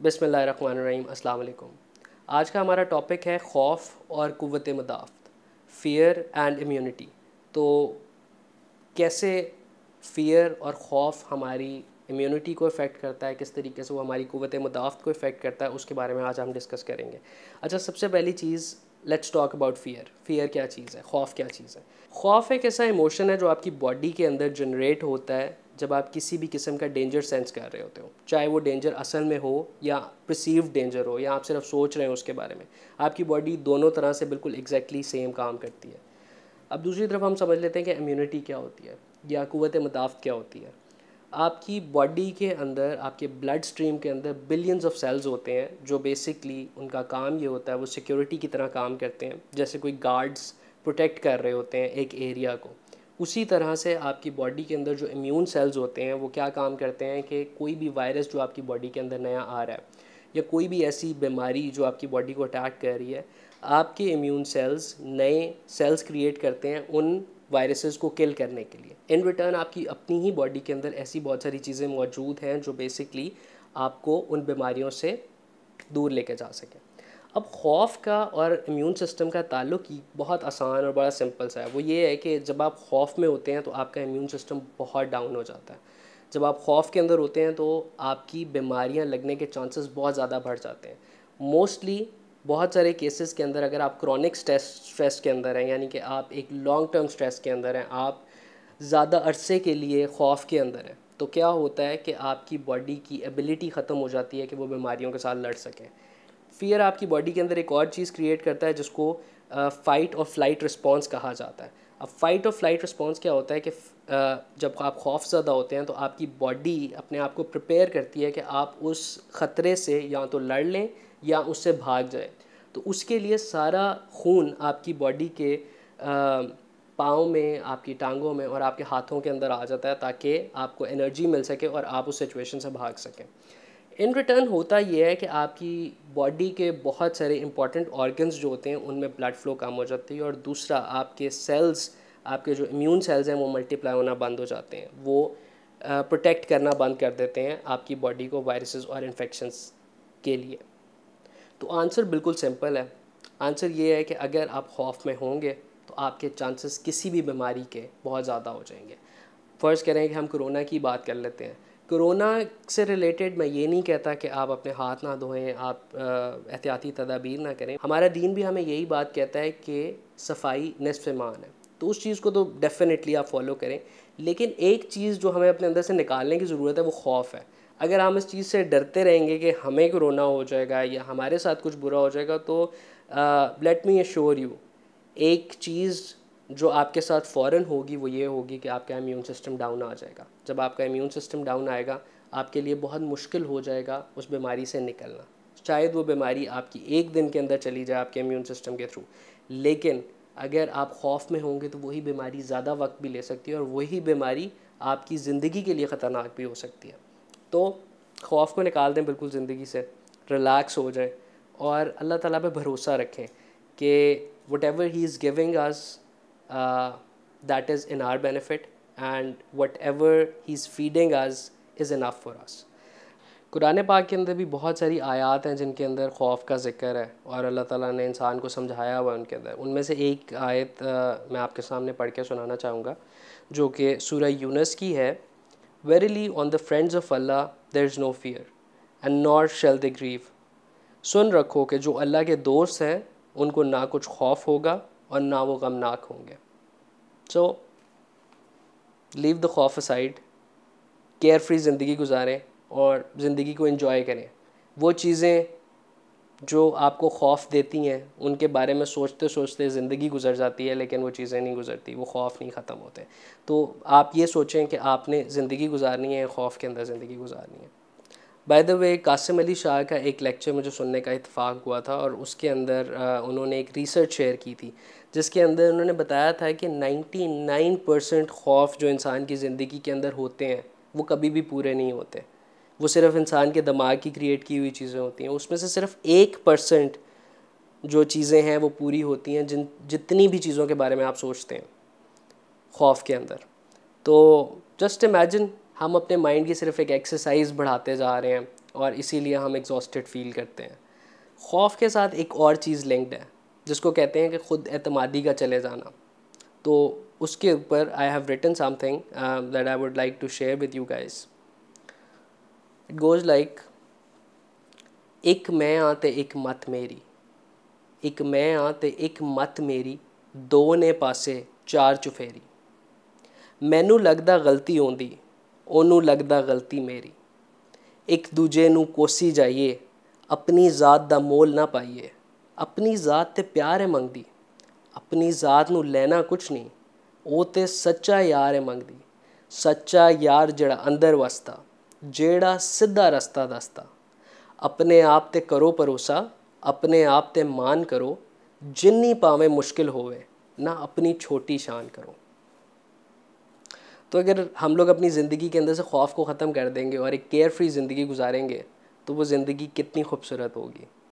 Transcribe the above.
बिस्मिल्लाहिर्रहमानिर्रहीम, अस्सलाम वालेकुम। आज का हमारा टॉपिक है खौफ और क़ुव्वत मुदाफ़त, फ़ियर एंड इम्यूनिटी। तो कैसे फ़ियर और खौफ हमारी इम्यूनिटी को इफ़ेक्ट करता है, किस तरीके से वो हमारी क़ुव्वत मुदाफ़त को इफ़ेक्ट करता है, उसके बारे में आज हम डिस्कस करेंगे। अच्छा, सबसे पहली चीज़, let's talk about fear. Fear क्या चीज़ है, खौफ क्या चीज़ है? खौफ एक ऐसा इमोशन है जो आपकी बॉडी के अंदर जनरेट होता है जब आप किसी भी किस्म का डेंजर सेंस कर रहे होते हो, चाहे वो डेंजर असल में हो या परसीव्ड डेंजर हो, या आप सिर्फ सोच रहे हो उसके बारे में। आपकी बॉडी दोनों तरह से बिल्कुल एग्जैक्टली सेम काम करती है। अब दूसरी तरफ हम समझ लेते हैं कि इम्यूनिटी क्या होती है या क़ुव्वत मुदाफ़त क्या होती है। आपकी बॉडी के अंदर, आपके ब्लड स्ट्रीम के अंदर बिलियंस ऑफ सेल्स होते हैं जो बेसिकली उनका काम ये होता है, वो सिक्योरिटी की तरह काम करते हैं, जैसे कोई गार्ड्स प्रोटेक्ट कर रहे होते हैं एक एरिया को। उसी तरह से आपकी बॉडी के अंदर जो इम्यून सेल्स होते हैं वो क्या काम करते हैं कि कोई भी वायरस जो आपकी बॉडी के अंदर नया आ रहा है या कोई भी ऐसी बीमारी जो आपकी बॉडी को अटैक कर रही है, आपके इम्यून सेल्स नए सेल्स क्रिएट करते हैं उन वायरसेस को किल करने के लिए। इन रिटर्न आपकी अपनी ही बॉडी के अंदर ऐसी बहुत सारी चीज़ें मौजूद हैं जो बेसिकली आपको उन बीमारियों से दूर लेके जा सकें। अब खौफ का और इम्यून सिस्टम का ताल्लुक ही बहुत आसान और बड़ा सिंपल सा है। वो ये है कि जब आप खौफ में होते हैं तो आपका इम्यून सिस्टम बहुत डाउन हो जाता है। जब आप खौफ के अंदर होते हैं तो आपकी बीमारियां लगने के चांसेस बहुत ज़्यादा बढ़ जाते हैं। मोस्टली बहुत सारे केसेस के अंदर अगर आप क्रॉनिक स्ट्रेस के अंदर हैं, यानी कि आप एक लॉन्ग टर्म स्ट्रेस के अंदर हैं, आप ज़्यादा अरसे के लिए खौफ के अंदर हैं, तो क्या होता है कि आपकी बॉडी की एबिलिटी ख़त्म हो जाती है कि वो बीमारियों के साथ लड़ सकें। फ़ियर आपकी बॉडी के अंदर एक और चीज़ क्रिएट करता है जिसको फ़ाइट और फ्लाइट रिस्पॉन्स कहा जाता है। अब फ़ाइट और फ्लाइट रिस्पॉन्स क्या होता है कि जब आप खौफ ज़्यादा होते हैं तो आपकी बॉडी अपने आप को प्रिपेयर करती है कि आप उस ख़तरे से या तो लड़ लें या उससे भाग जाए। तो उसके लिए सारा खून आपकी बॉडी के पाँव में, आपकी टांगों में और आपके हाथों के अंदर आ जाता है ताकि आपको एनर्जी मिल सके और आप उस सिचुएशन से भाग सकें। इन रिटर्न होता ये है कि आपकी बॉडी के बहुत सारे इंपॉर्टेंट ऑर्गन्स जो होते हैं उनमें ब्लड फ्लो कम हो जाती है, और दूसरा आपके सेल्स, आपके जो इम्यून सेल्स हैं वो मल्टीप्लाई होना बंद हो जाते हैं, वो प्रोटेक्ट करना बंद कर देते हैं आपकी बॉडी को वायरसेस और इन्फेक्शंस के लिए। तो आंसर बिल्कुल सिंपल है। आंसर ये है कि अगर आप खौफ में होंगे तो आपके चांसेस किसी भी बीमारी के बहुत ज़्यादा हो जाएंगे। फ़र्ज़ करें कि हम कोरोना की बात कर लेते हैं। कोरोना से रिलेटेड मैं ये नहीं कहता कि आप अपने हाथ ना धोएं, आप एहतियाती तदाबीर ना करें। हमारा दीन भी हमें यही बात कहता है कि सफाई निस्फ़ ईमान है, तो उस चीज़ को तो डेफ़िनेटली आप फॉलो करें। लेकिन एक चीज़ जो हमें अपने अंदर से निकालने की ज़रूरत है वो खौफ है। अगर हम इस चीज़ से डरते रहेंगे कि हमें कोरोना हो जाएगा या हमारे साथ कुछ बुरा हो जाएगा, तो लेट मी एश्योर यू, एक चीज़ जो आपके साथ फ़ौरन होगी वो ये होगी कि आपका इम्यून सिस्टम डाउन आ जाएगा। जब आपका इम्यून सिस्टम डाउन आएगा, आपके लिए बहुत मुश्किल हो जाएगा उस बीमारी से निकलना। शायद वो बीमारी आपकी एक दिन के अंदर चली जाए आपके इम्यून सिस्टम के थ्रू, लेकिन अगर आप खौफ में होंगे तो वही बीमारी ज़्यादा वक्त भी ले सकती है और वही बीमारी आपकी ज़िंदगी के लिए ख़तरनाक भी हो सकती है। तो खौफ को निकाल दें बिल्कुल ज़िंदगी से, रिलैक्स हो जाएं और अल्लाह ताला पे भरोसा रखें कि whatever he is giving us, that is in our benefit, and whatever he is feeding us is enough for us. Quran पाक के अंदर भी बहुत सारी आयत हैं जिनके अंदर खौफ का ज़िक्र है और अल्लाह ताला ने इंसान को समझाया हुआ है उनके अंदर। उनमें से एक आयत मैं आपके सामने पढ़ के सुनाना चाहूँगा जो कि सूरह यूनस की है। Verily on the friends of Allah there is no fear and nor shall they grieve. सुन रखो कि जो अल्लाह के दोस्त हैं उनको ना कुछ खौफ होगा और ना वो गमनाक होंगे। सो लीव द खौफ असाइड, केयर फ्री ज़िंदगी गुजारें और ज़िंदगी को एंजॉय करें। वो चीज़ें जो आपको खौफ देती हैं उनके बारे में सोचते सोचते ज़िंदगी गुजर जाती है, लेकिन वो चीज़ें नहीं गुजरती, वो खौफ नहीं ख़त्म होते। तो आप ये सोचें कि आपने ज़िंदगी गुजारनी है, खौफ के अंदर ज़िंदगी गुजारनी है। By the way, Qasim Ali Shah का एक लेक्चर मुझे सुनने का इत्तेफाक हुआ था और उसके अंदर उन्होंने एक रिसर्च शेयर की थी जिसके अंदर उन्होंने बताया था कि 99% खौफ जो इंसान की ज़िंदगी के अंदर होते हैं वो कभी भी पूरे नहीं होते। वो सिर्फ इंसान के दिमाग की क्रिएट की हुई चीज़ें होती हैं। उसमें से सिर्फ 1% जो चीज़ें हैं वो पूरी होती हैं, जितनी भी चीज़ों के बारे में आप सोचते हैं खौफ के अंदर। तो जस्ट इमेजिन हम अपने माइंड की सिर्फ एक एक्सरसाइज बढ़ाते जा रहे हैं और इसीलिए हम एग्जॉस्टेड फील करते हैं। खौफ के साथ एक और चीज़ लिंक्ड है जिसको कहते हैं कि ख़ुद एतमादी का चले जाना। तो उसके ऊपर I have written something that I would like to share with you guys. It goes like, एक मैं आं ते एक मत मेरी, एक मैं आं ते एक मत मेरी, दो ने पासे चार चुफेरी। मैनू लगदा गलती होंदी, ओनू लगदा गलती मेरी। एक दूजे नू कोसी जाइए, अपनी ज़ात दा मोल ना पाइए। अपनी ज़ात ते प्यार है मंगदी, अपनी ज़ात नू लेना कुछ नहीं, ओ ते सच्चा यार है मंगदी। सच्चा यार जेड़ा अंदर वसदा, जेड़ा सिद्धा रस्ता दसदा। अपने आप ते करो भरोसा, अपने आप ते मान करो, जिन्नी भावें मुश्किल होवे ना अपनी छोटी शान करो। तो अगर हम लोग अपनी ज़िंदगी के अंदर से ख़ौफ को ख़त्म कर देंगे और एक केयर फ्री ज़िंदगी गुजारेंगे तो वो ज़िंदगी कितनी खूबसूरत होगी।